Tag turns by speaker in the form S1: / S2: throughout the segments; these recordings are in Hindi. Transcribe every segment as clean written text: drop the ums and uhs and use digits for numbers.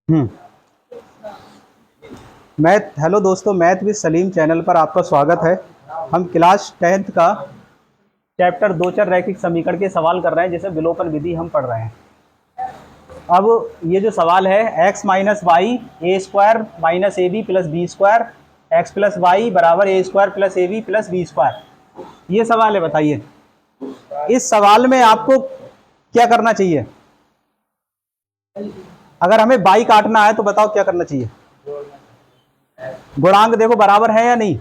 S1: हम्म मैथ। हेलो दोस्तों, मैथ विद सलीम चैनल पर आपका स्वागत है। हम क्लास 10th का चैप्टर दो चर रैखिक समीकरण के सवाल कर रहे हैं, जिसे विलोपन विधि हम पढ़ रहे हैं। अब ये जो सवाल है, x minus y a square minus A B plus B square x plus y बराबर a square plus a B plus B square, ये सवाल है। बताइए इस सवाल में आपको क्या करना चाहिए। अगर हमें बाई काटना है तो बताओ क्या करना चाहिए। गुणांक देखो बराबर है या नहीं।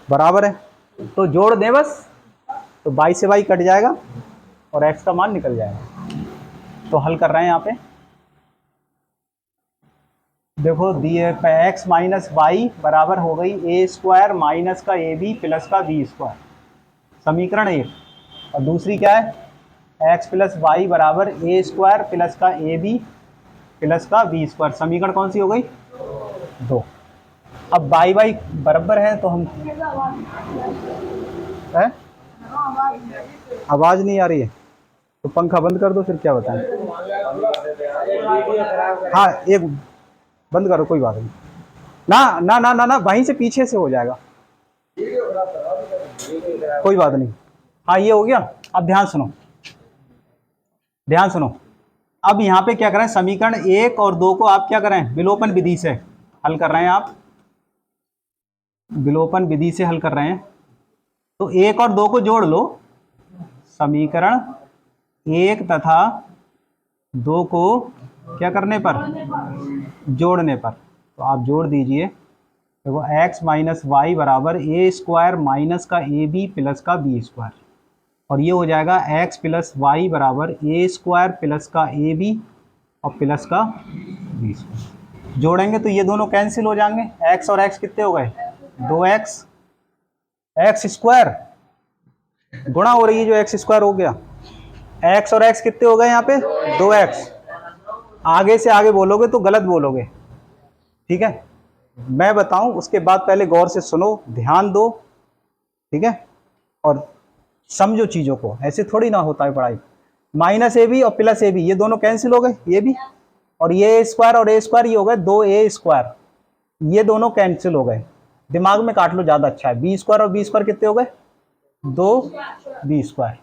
S1: बराबर है तो जोड़ दें बस, तो बाई से बाई कट जाएगा और एक्स का मान निकल जाएगा। तो हल कर रहे हैं यहाँ पे। देखो दिए एक्स माइनस वाई बराबर हो गई ए स्क्वायर माइनस का ए बी प्लस का बी स्क्वायर, समीकरण एक। और दूसरी क्या है, एक्स प्लस वाई बराबर ए स्क्वायर प्लस का ए बी प्लस का बी स्क्वायर, समीकरण कौन सी हो गई, दो। अब बाई बाई बराबर है तो हम है? आवाज नहीं आ रही है तो पंखा बंद कर दो, फिर क्या बताएं। हाँ, एक बंद करो, कोई बात नहीं। ना ना ना ना ना, वहीं से पीछे से हो जाएगा, कोई बात नहीं। हाँ, ये हो गया। अब ध्यान सुनो, ध्यान सुनो। अब यहाँ पे क्या करें, समीकरण एक और दो को आप क्या करें, विलोपन विधि से हल कर रहे हैं। आप विलोपन विधि से हल कर रहे हैं, तो एक और दो को जोड़ लो। समीकरण एक तथा दो को क्या करने पर, जोड़ने पर। तो आप जोड़ दीजिए। देखो एक्स माइनस वाई बराबर ए स्क्वायर माइनस का ए बी प्लस का बी स्क्वायर, और ये हो जाएगा एक्स प्लस वाई बराबर ए स्क्वायर प्लस का ए बी और प्लस का बी स्क्वायर। जोड़ेंगे तो ये दोनों कैंसिल हो जाएंगे। एक्स और एक्स कितने हो गए, दो एक्स। एक्स स्क्वायर गुणा हो रही है जो एक्स स्क्वायर हो गया। एक्स और एक्स कितने हो गए यहाँ पे, दो एक्स। आगे से आगे बोलोगे तो गलत बोलोगे, ठीक है। मैं बताऊं उसके बाद पहले गौर से सुनो, ध्यान दो, ठीक है। और समझो चीजों को, ऐसे थोड़ी ना होता है पढ़ाई। माइनस ए बी और प्लस ए बी ये दोनों कैंसिल हो गए, ये भी। और ये ए स्क्वायर और ए स्क्वायर ये हो गए दो ए स्क्वायर, ये दोनों कैंसिल हो गए। दिमाग में काट लो, ज्यादा अच्छा है। बी स्क्वायर और बी स्क्वायर कितने हो गए, दो बी स्क्वायर।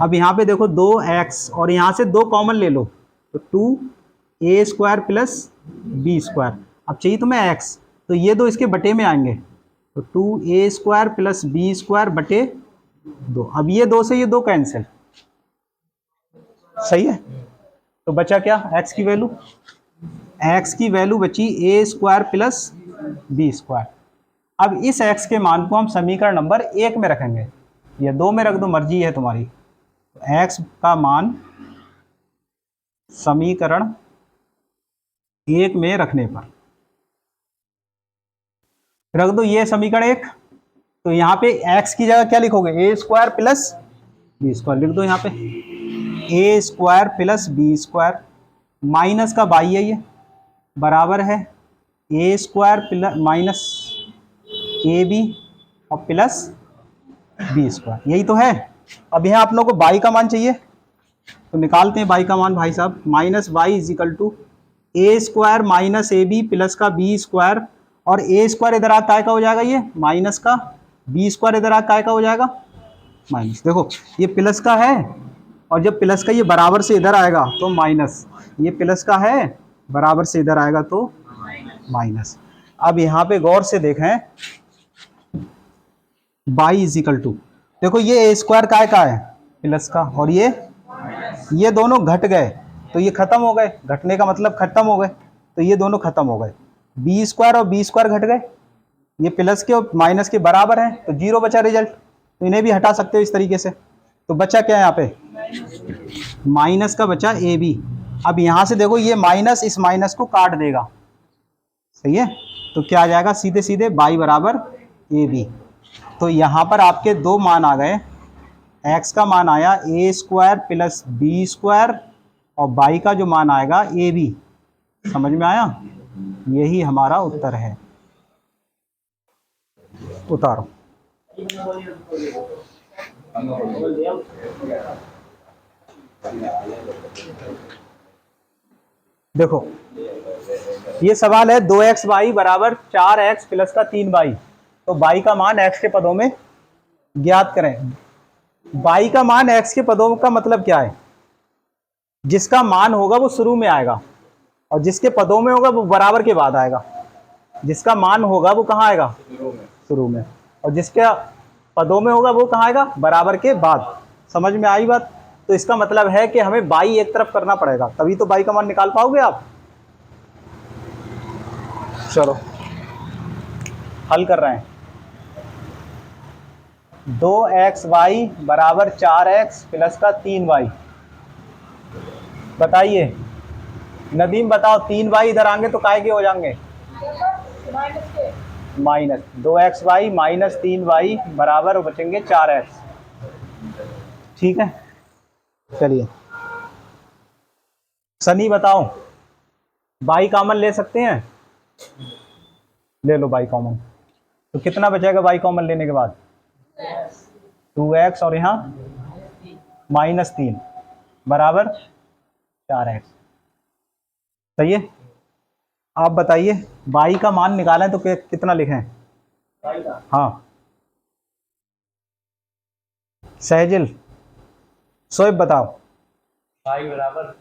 S1: अब यहाँ पे देखो दो एक्स और यहाँ से दो कॉमन ले लो, तो two A square plus B square. अब चाहिए तुम्हें एक्स, तो ये दो इसके बटे में आएंगे, तो two A square plus B square बटे दो। अब ये दो से ये दो कैंसिल, सही है। तो बचा क्या, एक्स की वैल्यू, एक्स की वैल्यू बची ए स्क्वायर प्लस बी स्क्वायर। अब इस एक्स के मान को हम समीकरण नंबर एक में रखेंगे, या दो में रख दो, मर्जी है तुम्हारी। एक्स का मान समीकरण एक में रखने पर रख दो, ये समीकरण एक। तो यहाँ पे x की जगह क्या लिखोगे, a square plus B square लिख दो। यहाँ पे a square plus B square minus का बाई है, ये बराबर है a square plus minus A b और प्लस बी स्क्वायर, यही तो है। अब यहाँ आप लोगों को बाई का मान चाहिए, तो निकालते हैं बाई का मान भाई साहब। Minus Y is equal to A square minus A B plus का बी स्क्वायर, और ए स्क्वायर इधर आकर काय का हो जाएगा, ये माइनस का, बी स्क्वायर इधर आकर काय का हो जाएगा, माइनस। देखो ये प्लस का है, और जब प्लस का ये बराबर से इधर आएगा तो माइनस, ये प्लस का है बराबर से इधर आएगा तो माइनस। अब यहाँ पे गौर से देखें, बाई इज इक्वल टू, देखो ये ए स्क्वायर काय का है, प्लस का, और ये दोनों घट गए तो ये खत्म हो गए, घटने का मतलब खत्म हो गए, तो ये दोनों खत्म हो गए। बी स्क्वायर और बी स्क्वायर घट गए, ये प्लस के और माइनस के बराबर है, तो जीरो बचा रिजल्ट। तो इन्हें भी हटा सकते हो इस तरीके से। तो बचा क्या है यहाँ पे, माइनस का बचा ए बी। अब यहाँ से देखो ये माइनस इस माइनस को काट देगा, सही है। तो क्या आ जाएगा, सीधे सीधे बाई बराबर ए बी। तो यहाँ पर आपके दो मान आ गए, एक्स का मान आया ए स्क्वायर प्लस बी स्क्वायर, और बाई का जो मान आएगा ए बी। समझ में आया, यही हमारा उत्तर है। उतारो। देखो ये सवाल है 2xy बराबर 4x प्लस का 3y, तो y का मान x के पदों में ज्ञात करें। y का मान x के पदों का मतलब क्या है? जिसका मान होगा वो शुरू में आएगा और जिसके पदों में होगा वो बराबर के बाद आएगा। जिसका मान होगा वो कहाँ आएगा? शुरू में। और जिसके पदों में होगा वो कहाँ आएगा? बराबर के बाद। समझ में आई बात? तो इसका मतलब है कि हमें बाई एक तरफ करना पड़ेगा, तभी तो बाई का मान निकाल पाओगे आप। चलो हल कर रहे हैं। 2xy बराबर 4x प्लस का 3y। बताइए नदीम, बताओ 3y इधर आएंगे तो काय के हो जाएंगे? माइनस 2xy माइनस 3y बराबर बचेंगे 4x। ठीक है, चलिए सनी बताओ, बाई कॉमन ले सकते हैं? ले लो बाई कॉमन। तो कितना बचेगा बाई कॉमन लेने के बाद? 2x और यहाँ -3 बराबर 4x। सही है। आप बताइए बाई का मान निकालें तो कितना लिखें? हाँ सहजिल, शोएब बताओ।
S2: बाई बराबर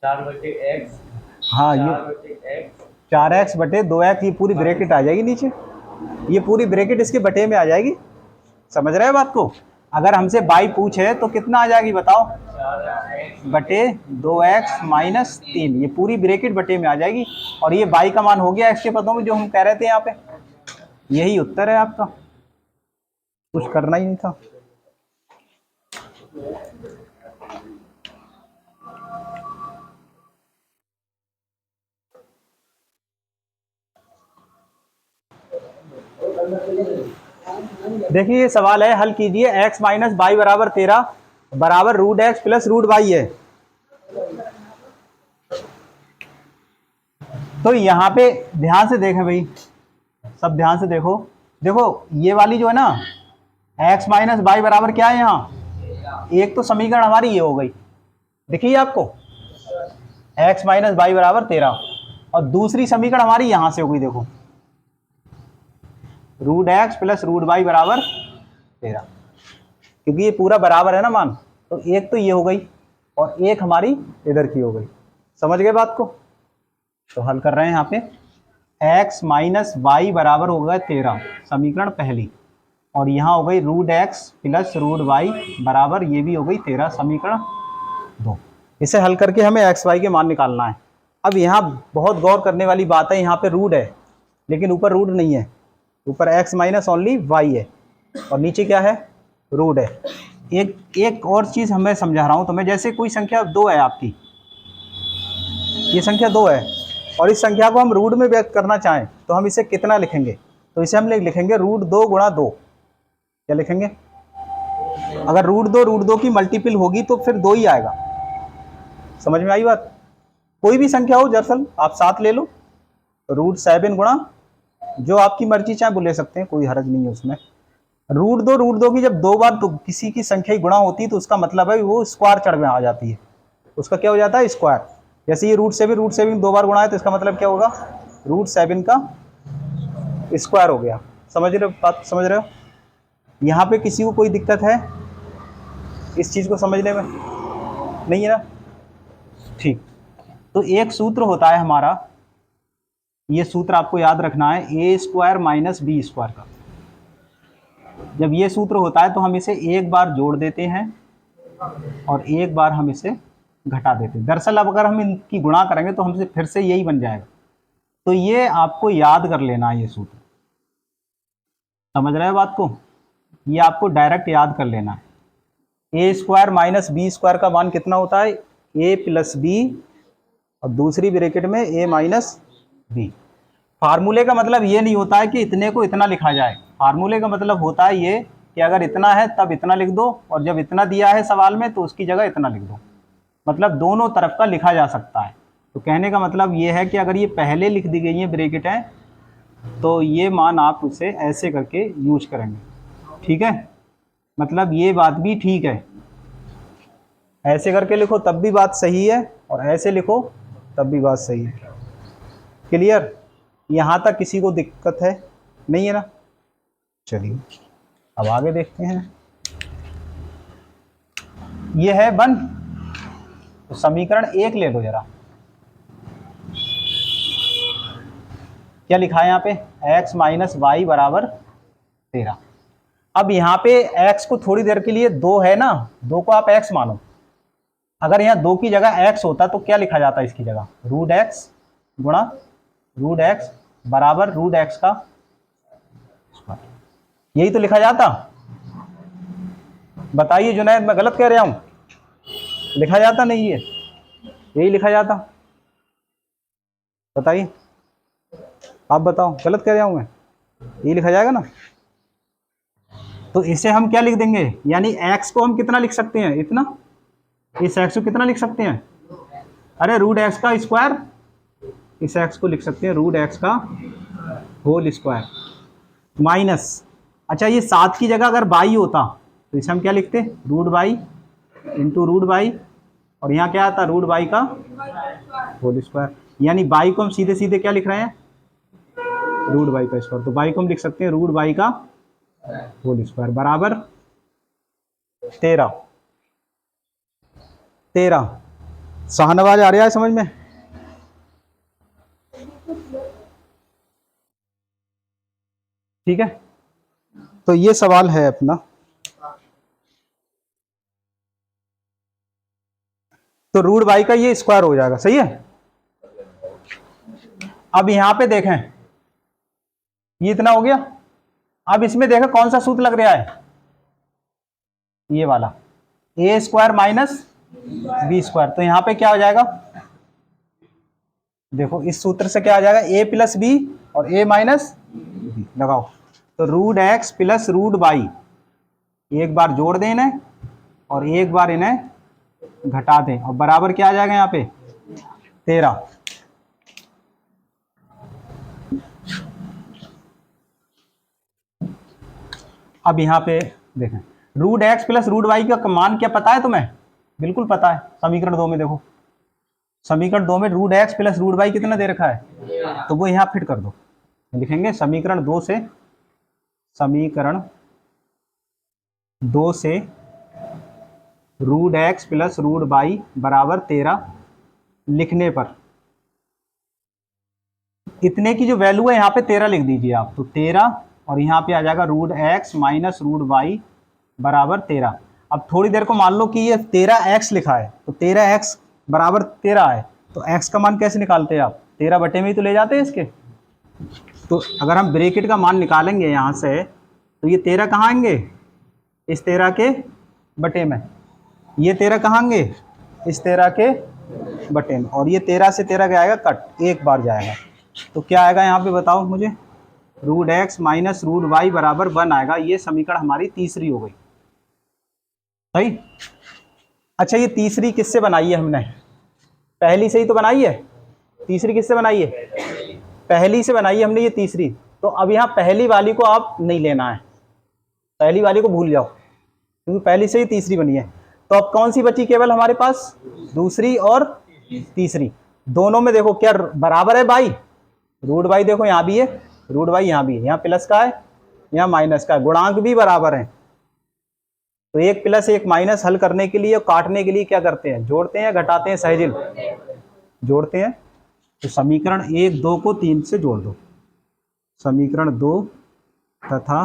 S2: 4/x।
S1: हाँ ये 4x बटे 2x, ये पूरी ब्रैकेट आ जाएगी नीचे, ये पूरी ब्रैकेट इसके बटे में आ जाएगी। समझ रहे हो बात को? अगर हमसे बाई पूछे तो कितना आ जाएगी बताओ?
S2: 4x
S1: बटे 2x माइनस 3, ये पूरी ब्रैकेट बटे में आ जाएगी। और ये बाई का मान हो गया x के पदों में जो हम कह रहे थे यहाँ पे। यही उत्तर है आपका, कुछ करना ही नहीं था। देखिए ये सवाल है, हल कीजिए। x माइनस बाई बराबर 13 बराबर root X plus root Y है। तो यहाँ पे ध्यान से देखें भाई, सब ध्यान से देखो। देखो ये वाली जो है ना x माइनस बाई बराबर क्या है, यहाँ एक तो समीकरण हमारी ये हो गई, देखिए आपको x माइनस बाई बराबर 13, और दूसरी समीकरण हमारी यहां से हो गई, देखो root X plus root Y बराबर 13, क्योंकि ये पूरा बराबर है ना मान, तो एक तो ये हो गई और एक हमारी इधर की हो गई। समझ गए बात को? तो हल कर रहे हैं यहाँ पे, x माइनस वाई बराबर हो गया 13 समीकरण पहली, और यहाँ हो गई root X plus root Y बराबर ये भी हो गई 13 समीकरण 2। इसे हल करके हमें एक्स वाई के मान निकालना है। अब यहाँ बहुत गौर करने वाली बात है, यहाँ पे रूट है लेकिन ऊपर रूट नहीं है, ऊपर x माइनस ओनली वाई है और नीचे क्या है? रूट है। एक और चीज़ हमें समझा रहा हूँ तुम्हें, जैसे कोई संख्या 2 है आपकी, ये संख्या 2 है और इस संख्या को हम रूट में व्यक्त करना चाहें तो हम इसे कितना लिखेंगे? तो इसे हम लिखेंगे रूट 2 गुणा 2। क्या लिखेंगे? अगर रूट 2 की मल्टीपल होगी तो फिर 2 ही आएगा। समझ में आई बात? कोई भी संख्या हो दरअसल आप साथ ले लो, रूट 7 गुणा, जो आपकी मर्जी चाहे वो ले सकते हैं, कोई हर्ज नहीं है उसमें। रूट दो की जब 2 बार तो किसी की संख्या ही गुणा होती है तो उसका मतलब है वो स्क्वायर चढ़ में आ जाती है, उसका क्या हो जाता है? स्क्वायर। जैसे ये रूट 7 2 बार गुणा है तो इसका मतलब क्या होगा? रूट 7 का स्क्वायर हो गया। समझ रहे हो बात? समझ रहे हो? यहाँ पे किसी को कोई दिक्कत है इस चीज़ को समझने में? नहीं है ना? ठीक। तो एक सूत्र होता है हमारा, ये सूत्र आपको याद रखना है, a square minus B square का। जब ये सूत्र होता है तो हम इसे एक बार जोड़ देते हैं और एक बार हम इसे घटा देते हैं। दरअसल अब अगर हम इनकी गुणा करेंगे तो हमसे फिर से यही बन जाएगा। तो ये आपको याद कर लेना है ये सूत्र। समझ रहे हो बात को? ये आपको डायरेक्ट याद कर लेना है। A square minus B square का मान कितना होता है? ए प्लस बी और दूसरी ब्रैकेट में ए माइनस बी। फार्मूले का मतलब ये नहीं होता है कि इतने को इतना लिखा जाए, फार्मूले का मतलब होता है ये कि अगर इतना है तब इतना लिख दो और जब इतना दिया है सवाल में तो उसकी जगह इतना लिख दो। मतलब दोनों तरफ का लिखा जा सकता है। तो कहने का मतलब ये है कि अगर ये पहले लिख दी गई है ब्रैकेट है तो ये मान आप उसे ऐसे करके यूज करेंगे। ठीक है, मतलब ये बात भी ठीक है, ऐसे करके लिखो तब भी बात सही है और ऐसे लिखो तब भी बात सही है। क्लियर? यहाँ तक किसी को दिक्कत है? नहीं है ना? चलिए अब आगे देखते हैं। ये है 1, तो समीकरण 1 ले लो जरा। क्या लिखा है यहाँ पे? x माइनस वाई बराबर 13। अब यहाँ पे x को थोड़ी देर के लिए 2 है ना, 2 को आप x मानो। अगर यहाँ 2 की जगह x होता तो क्या लिखा जाता इसकी जगह? रूट x गुणा रूट x बराबर रूट x का स्क्वायर। यही तो लिखा जाता। बताइए जुनैद, मैं गलत कह रहा हूं? लिखा जाता नहीं है? यही लिखा जाता। बताइए, आप बताओ, गलत कह रहा हूं मैं? यही लिखा जाएगा ना? तो इसे हम क्या लिख देंगे? यानी x को हम कितना लिख सकते हैं? इतना। इस x को कितना लिख सकते हैं? अरे रूट x का स्क्वायर। इस x को लिख सकते हैं रूट x का होल स्क्वायर माइनस, अच्छा ये 7 की जगह अगर बाई होता तो इसे हम क्या लिखते? Root Y into root Y, और यहाँ क्या आता? रूट बाई का होल स्क्वायर। यानी बाई को हम सीधे सीधे क्या लिख रहे हैं? रूट बाई का स्क्वायर। तो बाई को हम लिख सकते हैं रूट बाई का होल स्क्वायर बराबर 13। शाहनवाज आ रहा है समझ में? ठीक है, तो ये सवाल है अपना। तो रूट बाई का ये स्क्वायर हो जाएगा, सही है। अब यहां पे देखें, ये इतना हो गया। अब इसमें देखें कौन सा सूत्र लग रहा है? ये वाला, ए स्क्वायर माइनस बी स्क्वायर। तो यहां पे क्या हो जाएगा? देखो इस सूत्र से क्या आ जाएगा? ए प्लस बी और ए माइनस बी लगाओ। तो root X plus root Y, एक बार जोड़ दें इन्हें और एक बार इन्हें घटा दें, और बराबर क्या आ जाएगा यहाँ पे? 13। अब यहाँ पे देखें, root X plus root Y का मान क्या पता है तुम्हें? बिल्कुल पता है। समीकरण 2 में देखो, समीकरण 2 में root X plus root Y कितना दे रखा है? तो वो यहाँ फिट कर दो। लिखेंगे समीकरण 2 से, समीकरण 2 से root X plus root Y बराबर 13 लिखने पर इतने की जो वैल्यू है यहाँ पे 13 लिख दीजिए आप। तो 13 और यहाँ पे आ जाएगा root X minus root Y बराबर 13। अब थोड़ी देर को मान लो कि ये 13x लिखा है, तो 13x बराबर 13 है, तो x का मान कैसे निकालते हैं आप? 13 बटे में ही तो ले जाते हैं इसके। तो अगर हम ब्रैकेट का मान निकालेंगे यहाँ से, तो ये 13 कहाँ आएंगे? इस 13 के बटे में। ये 13 कहाँ आएंगे? इस 13 के बटे में। और ये 13 से 13 क्या आएगा? कट, एक बार जाएगा। तो क्या आएगा यहाँ पे बताओ मुझे? Root X minus root Y बराबर 1 आएगा। ये समीकरण हमारी तीसरी हो गई, सही। अच्छा ये तीसरी किससे बनाई है हमने? पहली से ही तो बनाई है। तीसरी किससे बनाई है? पहली से बनाई है हमने ये तीसरी। तो अब यहाँ पहली वाली को आप नहीं लेना है, पहली वाली को भूल जाओ, क्योंकि पहली से ही तीसरी बनी है। तो अब कौन सी बची केवल हमारे पास? दूसरी और तीसरी। दोनों में देखो क्या बराबर है बाई? रूट बाई देखो यहाँ भी है, रूट बाई यहाँ भी है, यहाँ प्लस का है, यहाँ माइनस का है, गुणांक भी बराबर है। तो एक प्लस एक माइनस हल करने के लिए और काटने के लिए क्या करते हैं? जोड़ते हैं या घटाते हैं? सहजिल जोड़ते हैं। तो समीकरण 1, 2 को 3 से जोड़ दो। समीकरण 2 तथा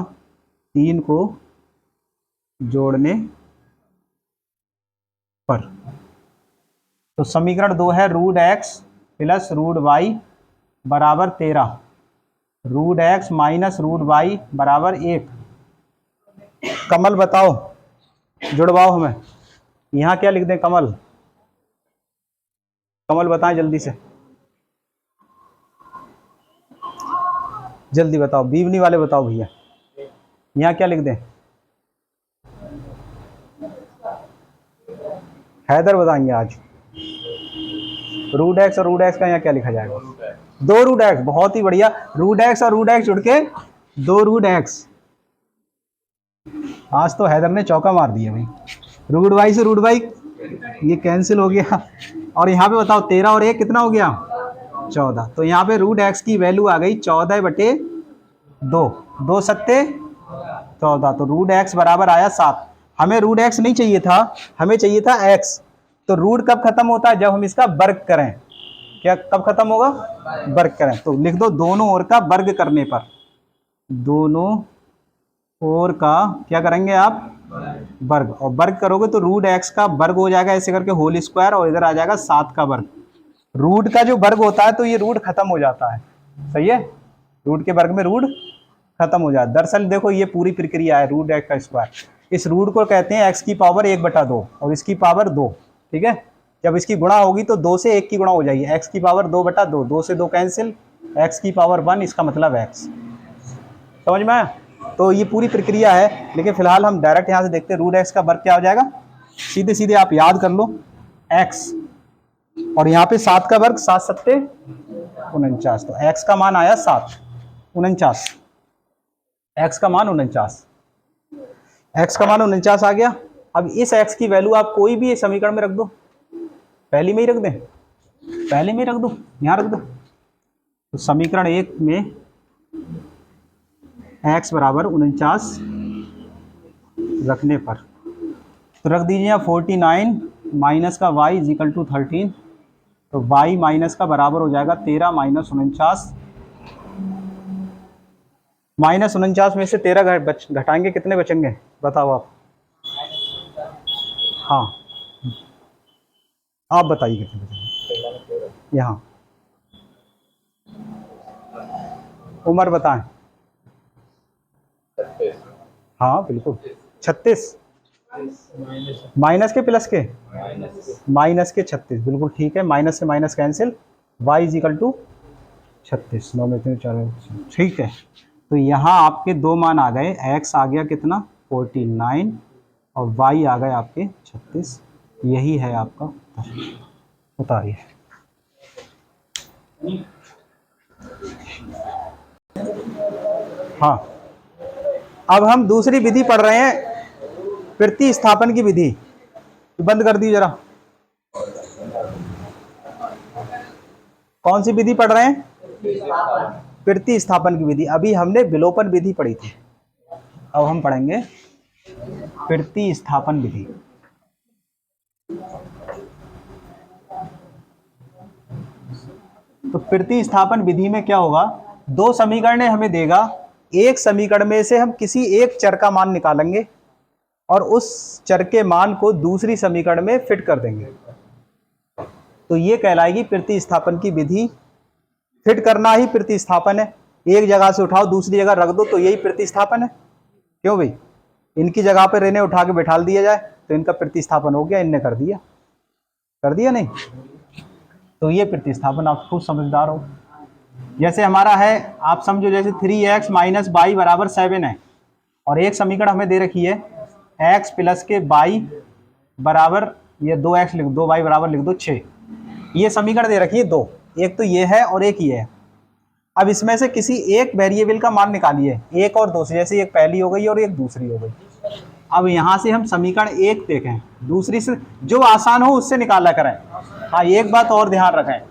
S1: 3 को जोड़ने पर, तो समीकरण 2 है root X plus root Y बराबर 13, root X minus root Y बराबर 1। कमल बताओ, जुड़वाओ हमें। यहाँ क्या लिख दें कमल? कमल बताएं जल्दी से, जल्दी बताओ। बीवनी वाले बताओ भैया, यहाँ क्या लिख दें? हैदर बताएंगे आज। रूट एक्स और रूट एक्स का यहाँ क्या लिखा जाएगा? 2 रूट एक्स। बहुत ही बढ़िया, रूट एक्स और रूट एक्स जुड़ के 2 रूट एक्स। आज तो हैदर ने चौका मार दिया भाई। रूट वाई से रूट वाई ये कैंसिल हो गया, और यहाँ पे बताओ 13 और 1 कितना हो गया 14। तो यहाँ पे रूट एक्स की वैल्यू आ गई 14/2, 2 सत्ते 14। तो रूट एक्स बराबर आया 7। हमें रूट एक्स नहीं चाहिए था, हमें चाहिए था एक्स। तो रूट कब खत्म होता है, जब हम इसका वर्ग करें। क्या कब खत्म होगा, वर्ग करें। तो लिख दो दोनों ओर का वर्ग करने पर, दोनों ओर का क्या करेंगे आप, वर्ग। और वर्ग करोगे तो रूट एक्स का वर्ग हो जाएगा ऐसे करके होल स्क्वायर, और इधर आ जाएगा 7 का वर्ग। रूट का जो वर्ग होता है तो ये रूट खत्म हो जाता है, सही है, रूट के वर्ग में रूट खत्म हो जाता है। दरअसल देखो ये पूरी प्रक्रिया है रूट एक्स का स्क्वायर। इस रूट को कहते हैं एक्स की पावर 1/2 और इसकी पावर 2, ठीक है। जब इसकी गुणा होगी तो 2 से 1 की गुणा हो जाएगी, एक्स की पावर 2/2, 2 से 2 कैंसिल, एक्स की पावर 1, इसका मतलब एक्स। समझ में आया? तो ये पूरी प्रक्रिया है, लेकिन फिलहाल हम डायरेक्ट यहाँ से देखते हैं रूट एक्स का वर्ग क्या हो जाएगा। सीधे सीधे आप याद कर लो एक्स, और यहाँ पे 7 का वर्ग, 7 सत्ते 49। तो एक्स का मान आया 7, 49, एक्स का मान 49, एक्स का मान 49 आ गया। अब इस एक्स की वैल्यू आप कोई भी समीकरण में रख दो, पहली में ही रख दें, पहले में ही रख दो, यहाँ रख दो। तो समीकरण 1 में x बराबर 49 रखने पर तो रख दीजिए यहाँ 49 माइनस का y इज इक्वल टू 13। तो y माइनस का बराबर हो जाएगा 13 माइनस 49। माइनस 49 में से 13 घटाएंगे कितने बचेंगे बताओ आप। हाँ आप बताइए कितने बचेंगे यहाँ, उम्र बताएं। हाँ बिल्कुल 36, माइनस के प्लस के, माइनस के 36, बिल्कुल ठीक है। माइनस से minus cancel, y is equal to 36, 9 में 3 4, ठीक है। तो यहाँ आपके दो मान आ गए, x आ गया कितना 49 और y आ गए आपके 36। यही है आपका उत्तर। उतारिए। हाँ अब हम दूसरी विधि पढ़ रहे हैं, प्रतिस्थापन की विधि। बंद कर दी जरा। कौन सी विधि पढ़ रहे हैं, प्रतिस्थापन की विधि। अभी हमने विलोपन विधि पढ़ी थी, अब हम पढ़ेंगे प्रतिस्थापन विधि। तो प्रतिस्थापन विधि में क्या होगा, दो समीकरण हमें देगा, एक समीकरण में से हम किसी एक चर का मान निकालेंगे और उस चर के मान को दूसरी समीकरण में फिट कर देंगे। तो ये कहलाएगी प्रतिस्थापन की विधि। फिट करना ही प्रतिस्थापन है। एक जगह से उठाओ दूसरी जगह रख दो तो यही प्रतिस्थापन है। क्यों भाई, इनकी जगह पर इन्हें उठा के बैठा दिया जाए तो इनका प्रतिस्थापन हो गया, इनने कर दिया नहीं। तो ये प्रतिस्थापन, आप खूब समझदार हो। जैसे हमारा है, आप समझो जैसे 3x माइनस वाई बराबर 7 है, और एक समीकरण हमें दे रखी है x प्लस के y बराबर, ये 2x लिख दो, y बराबर लिख दो 6। ये समीकरण दे रखी है दो, एक तो ये है और एक ये है। अब इसमें से किसी एक वेरिएबल का मान निकालिए, एक और दो से, जैसे एक पहली हो गई और एक दूसरी हो गई। अब यहाँ से हम समीकरण एक देखें, दूसरी से जो आसान हो उससे निकाला करें। हाँ एक बात और ध्यान रखें,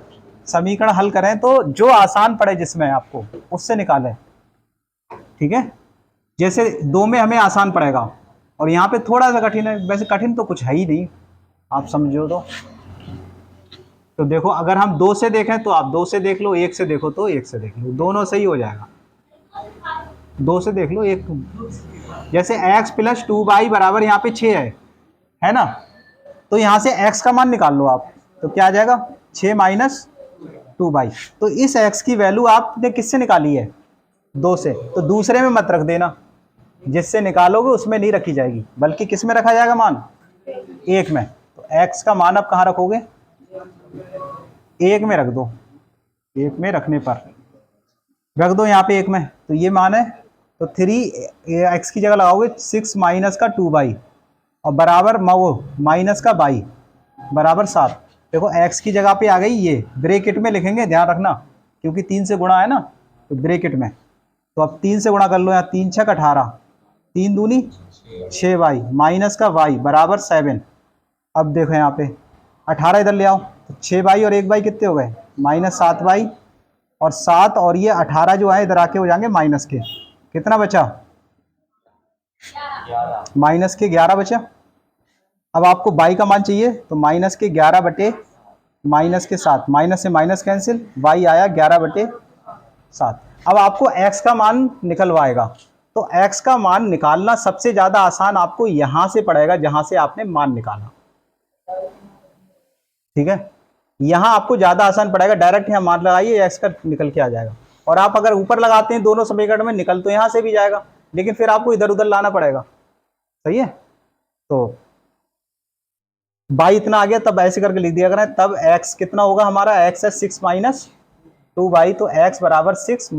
S1: समीकरण हल करें तो जो आसान पड़े जिसमें आपको उससे निकालें, ठीक है। जैसे 2 में हमें आसान पड़ेगा और यहाँ पे थोड़ा सा कठिन है, वैसे कठिन तो कुछ है ही नहीं, आप समझो। तो देखो अगर हम 2 से देखें तो आप 2 से देख लो, 1 से देखो तो 1 से देख लो, दोनों सही हो जाएगा। 2 से देख लो, एक जैसे x प्लस 2y बराबर यहाँ पे 6 है ना। तो यहाँ से x का मान निकाल लो आप, तो क्या आ जाएगा 6 माइनस 2y। तो इस x की वैल्यू आपने किससे निकाली है, 2 से। तो दूसरे में मत रख देना, जिससे निकालोगे उसमें नहीं रखी जाएगी, बल्कि किस में रखा जाएगा मान, 1 में। तो x का मान आप कहाँ रखोगे, 1 में रख दो। 1 में रखने पर रख दो यहाँ पे 1 में, तो ये मान है। तो 3x की जगह लगाओगे 6 माइनस का 2y और बराबर माइनस का y बराबर 7। देखो x की जगह पे आ गई, ये ब्रैकेट में लिखेंगे, ध्यान रखना, क्योंकि 3 से गुणा है ना, तो ब्रैकेट में। तो अब 3 से गुणा कर लो, यहाँ 3 6 18, 3 दूनी 6y माइनस का y बराबर 7। अब देखो यहाँ पे 18 इधर ले आओ, तो 6y और 1y कितने हो गए, -7y, और 7 और ये 18 जो है इधर आके हो जाएंगे माइनस के, कितना बचा, -11 बचा। अब आपको y का मान चाहिए तो -11 बटे -7, माइनस से माइनस कैंसिल, y आया 11/7। अब आपको x का मान निकलवाएगा, तो x का मान निकालना सबसे ज्यादा आसान आपको यहां से पड़ेगा जहां से आपने मान निकाला, ठीक है। यहां आपको ज्यादा आसान पड़ेगा, डायरेक्ट यहां मान लगाइए, x का निकल के आ जाएगा। और आप अगर ऊपर लगाते हैं दोनों समीकरण में, निकल तो यहां से भी जाएगा, लेकिन फिर आपको इधर उधर लाना पड़ेगा, सही है। तो y इतना आ गया, तब ऐसे करके लिख दिया करें, तब x कितना होगा हमारा, x है 6 - 2y, तो x बराबर 6 -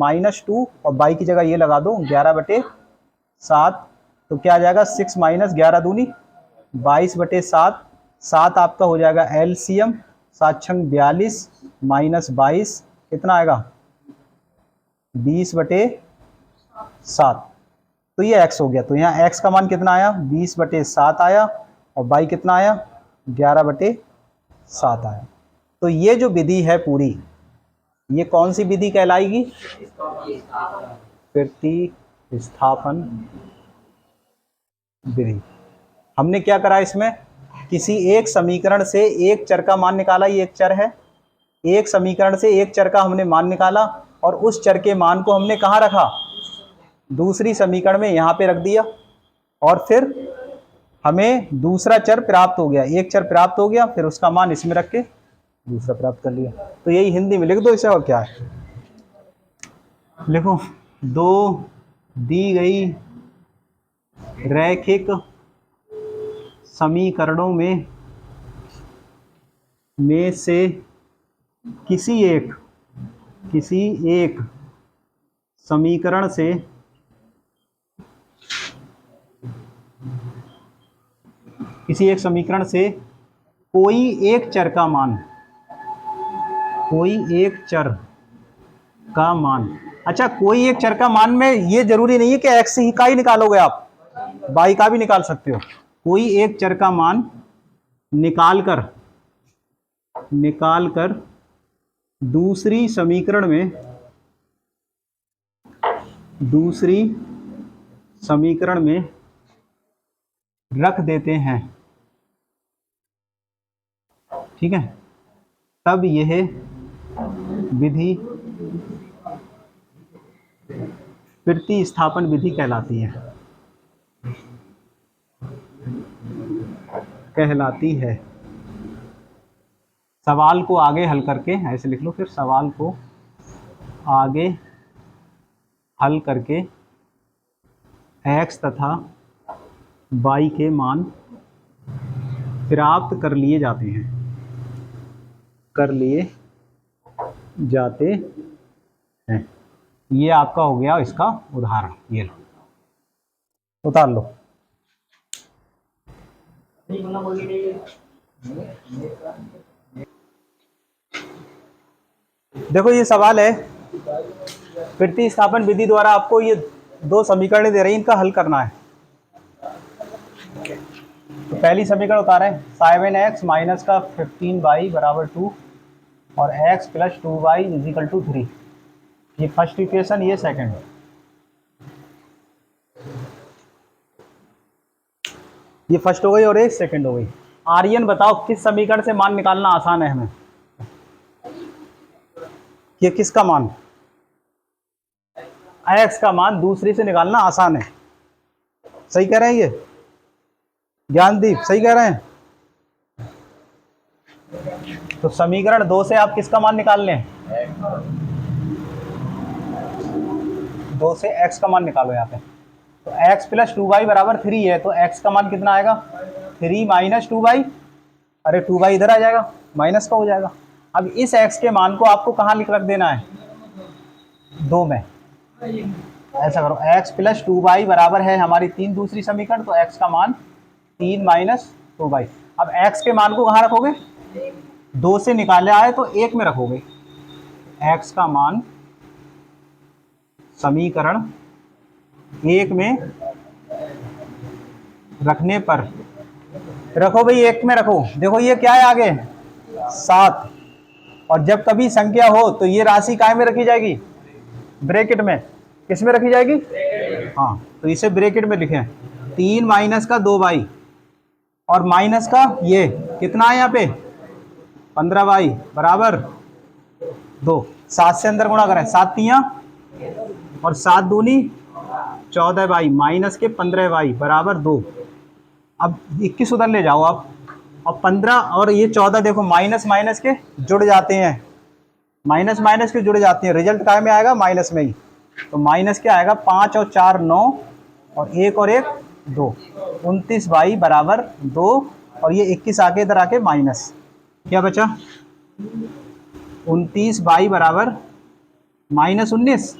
S1: 2, और y की जगह ये लगा दो 11/7, तो क्या आ जाएगा, 6 - 11 दूनी 22/7, 7 आपका हो जाएगा एलसीएम, 7 छंग 42 -22 कितना आएगा, 20/7, तो ये x हो गया। तो यहाँ x का मान कितना आया, 20/7 आया, और y कितना आया, 11/7 आया। तो ये जो विधि है पूरी, ये कौन सी विधि कहलाएगी, प्रतिस्थापन विधि। हमने क्या करा इसमें, किसी एक समीकरण से एक चर का मान निकाला, ये एक चर है, एक समीकरण से एक चर का हमने मान निकाला, और उस चर के मान को हमने कहाँ रखा, दूसरी समीकरण में यहाँ पे रख दिया, और फिर हमें दूसरा चर प्राप्त हो गया, एक चर प्राप्त हो गया, फिर उसका मान इसमें रख के दूसरा प्राप्त कर लिया। तो यही हिंदी में लिख दो इसे, और क्या है, लिखो, दो दी गई रैखिक समीकरणों में से किसी एक समीकरण से कोई एक चर का मान, अच्छा कोई एक चर का मान में ये जरूरी नहीं है कि x ही का ही निकालोगे, आप y का भी निकाल सकते हो। कोई एक चर का मान निकाल कर दूसरी समीकरण में रख देते हैं, ठीक है, तब यह विधि प्रतिस्थापन विधि कहलाती है। सवाल को आगे हल करके, ऐसे लिख लो, फिर सवाल को आगे हल करके x तथा y के मान प्राप्त कर लिए जाते हैं। ये आपका हो गया इसका उदाहरण, ये लो, उतार लो। देखो ये सवाल है, प्रतिस्थापन विधि द्वारा आपको ये दो समीकरण दे रही हैं, इनका हल करना है। तो पहली समीकरण उतारें, 7x माइनस का 15y बराबर 2 और x plus 2y is equal to 3, ये फर्स्ट इक्वेशन, ये सेकंड है। ये फर्स्ट हो गई और ये सेकंड हो गई। आर्यन बताओ किस समीकरण से मान निकालना आसान है हमें, ये किसका मान, x का मान दूसरी से निकालना आसान है, सही कह रहे हैं ये ज्ञानदीप, सही कह रहे हैं। तो समीकरण 2 से आप किसका मान निकाल लें, 2 से x का मान निकालो यहाँ पे। तो x प्लस 2y बराबर 3 है, तो x का मान कितना आएगा, 3 माइनस 2y, अरे 2y इधर आ जाएगा, माइनस का हो जाएगा। अब इस x के मान को आपको कहाँ लिख रख देना है, 2 में। ऐसा करो, x प्लस 2y बराबर है हमारी 3 दूसरी समीकरण, तो x का मान 3 माइनस 2y। अब x के मान को कहाँ रखोगे, 2 से निकाले आए तो 1 में रखोगे। x का मान समीकरण 1 में रखने पर, रखो भाई 1 में रखो। देखो ये क्या है आगे, 7। और जब कभी संख्या हो तो ये राशि काय में रखी जाएगी? ब्रैकेट में। किस में रखी जाएगी? हाँ, तो इसे ब्रैकेट में लिखें। 3 माइनस का 2y और माइनस का ये कितना है यहाँ पे 15y बराबर 2। 7 से अंदर गुणा करें, 7 तियाँ और 7 दूनी 14y माइनस के 15y बराबर 2। अब 21 उधर ले जाओ आप, और 15 और ये 14 देखो माइनस माइनस के जुड़ जाते हैं, माइनस माइनस के जुड़ जाते हैं, रिजल्ट काय में आएगा? माइनस में ही। तो माइनस क्या आएगा? 5 और 4 9 और 1 और 1 2, 29y बराबर 2। और ये 21 आके इधर आके माइनस, क्या बचा? 29y बराबर माइनस 19।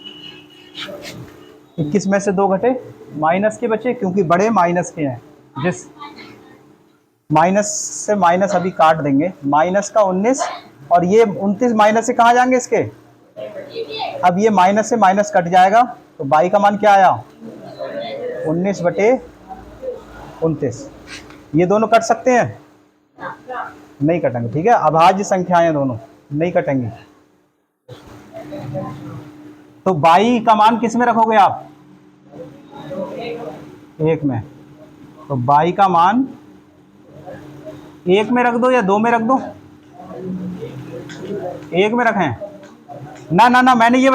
S1: 21 में से 2 घटे, माइनस के बचे, क्योंकि बड़े माइनस के हैं। जिस माइनस से माइनस अभी काट देंगे, माइनस का 19 और ये 29 माइनस से कहाँ जाएंगे इसके? अब ये माइनस से माइनस कट जाएगा, तो बाई का मान क्या आया? 19/29। ये दोनों कट सकते हैं? नहीं कटेंगे, ठीक है। अभाज्य संख्याएं दोनों नहीं कटेंगी। तो बाई का मान किस में रखोगे आप? 1 में। तो बाई का मान 1 में रख दो या 2 में रख दो? 1 में रखें ना। ना ना, मैंने ये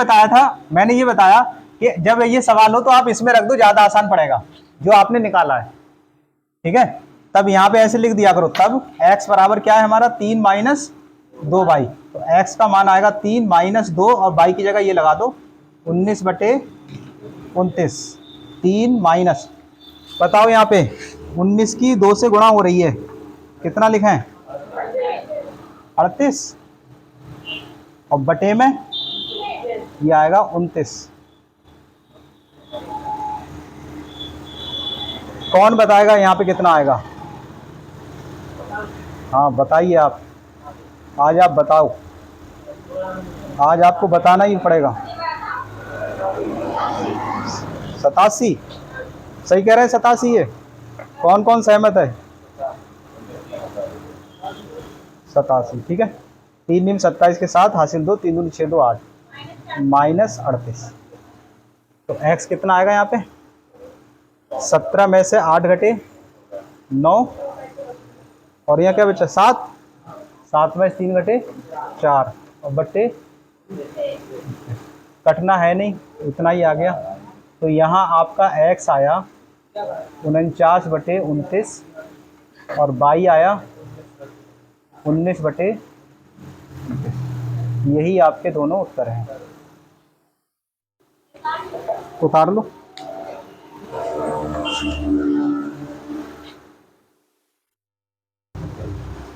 S1: बताया कि जब ये सवाल हो तो आप इसमें रख दो, ज्यादा आसान पड़ेगा जो आपने निकाला है, ठीक है। तब यहाँ पे ऐसे लिख दिया करो, तब x बराबर क्या है हमारा? 3 माइनस 2y। तो x का मान आएगा 3 माइनस 2 और y की जगह ये लगा दो 19/29। 3 माइनस, बताओ यहाँ पे 19 की 2 से गुणा हो रही है, कितना लिखें? 38। और बटे में ये आएगा 29। कौन बताएगा यहाँ पे कितना आएगा? हाँ बताइए आप, आज आप बताओ, आज आपको बताना ही पड़ेगा। 87 सही कह रहे हैं, 87 है। कौन कौन सहमत है? 87, ठीक है। 3 × 27 के साथ हासिल 2, 3 × 6 2 8 माइनस 38। तो x कितना आएगा यहाँ पे? 17 में से 8 घटे 9 और यहाँ क्या बचा? 7। 7 में से 3 घटे 4 और बट्टे कटना है नहीं, इतना ही आ गया। तो यहाँ आपका x आया 49/29 और y आया 19/29। यही आपके दोनों उत्तर हैं। उतार लो।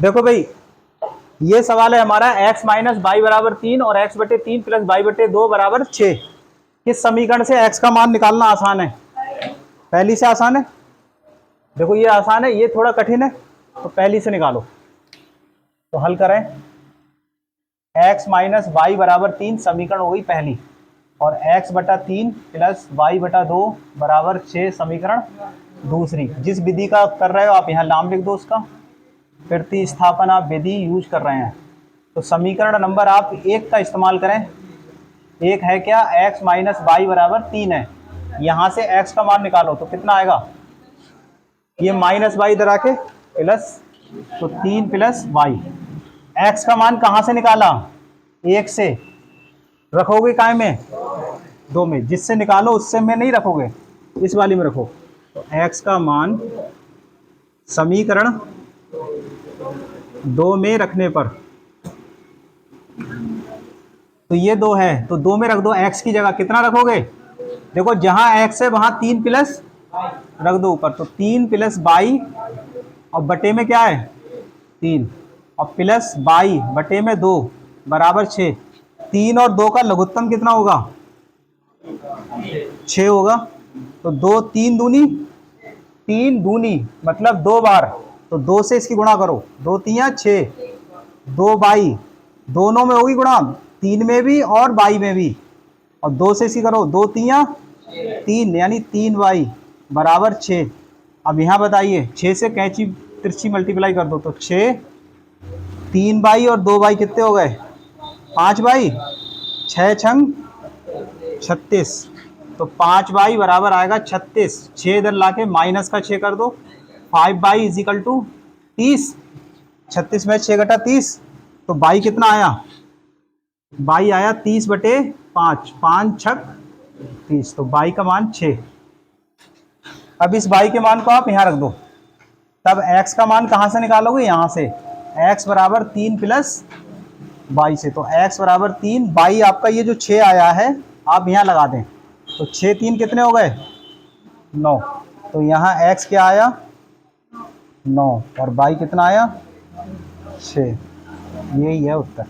S1: देखो भाई, ये सवाल है हमारा x माइनस वाई बराबर 3 और x/3 प्लस y/2 बराबर 6। किस समीकरण से x का मान निकालना आसान है? पहली से आसान है। देखो ये आसान है, ये थोड़ा कठिन है, तो पहली से निकालो। तो हल करें, x माइनस वाई बराबर 3 समीकरण हो गई पहली, और x/3 प्लस y/2 बराबर 6 समीकरण दूसरी। जिस विधि का कर रहे हो आप यहाँ नाम लिख दो उसका, प्रतिस्थापन आप विधि यूज कर रहे हैं। तो समीकरण नंबर आप 1 का इस्तेमाल करें। एक है क्या? x माइनस वाई बराबर 3 है। यहाँ से x का मान निकालो तो कितना आएगा? ये माइनस वाई इधर आके प्लस, तो 3 प्लस वाई। x का मान कहाँ से निकाला? 1 से। रखोगे काय में? 2 में। जिससे निकालो उससे में नहीं रखोगे, इस वाली में रखो। तो x का मान समीकरण 2 में रखने पर, तो ये 2 है तो 2 में रख दो। x की जगह कितना रखोगे? देखो जहां x है वहां 3 प्लस रख दो ऊपर, तो 3 प्लस बाई और बटे में क्या है? 3 और प्लस बाई बटे में 2 बराबर 6। 3 और 2 का लघुत्तम कितना होगा? 6 होगा। तो 2 3 दूनी 3 दूनी मतलब 2 बार, तो 2 से इसकी गुणा करो, 2 3 6, 2 बाई दोनों में होगी गुणा, 3 में भी और बाई में भी, और 2 से इसकी करो, 2 3 3 यानी 3 बाई बराबर 6। अब यहाँ बताइए 6 से कैंची तिरछी मल्टीप्लाई कर दो, तो 6 3 बाई और 2 बाई कितने हो गए? 5 बाई, 6 छंग 36। तो 5 बाई बराबर आएगा 36। 6 इधर लाके माइनस का 6 कर दो। 5 बाई इज इक्वल टू 30। 36 में 6 घटा 30, तो बाई कितना आया? बाई आया 30/5, 5 छक 30, तो बाई का मान 6। अब इस बाई के मान को आप यहाँ रख दो, तब x का मान कहाँ से निकालोगे? यहाँ से। x बराबर 3 प्लस बाई से, तो x बराबर 3। बाई आपका ये जो 6 आया है आप यहाँ लगा दें, तो 6 3 कितने हो गए? 9। तो यहाँ x क्या आया? 9, और बाई कितना आया? 6। यही है उत्तर।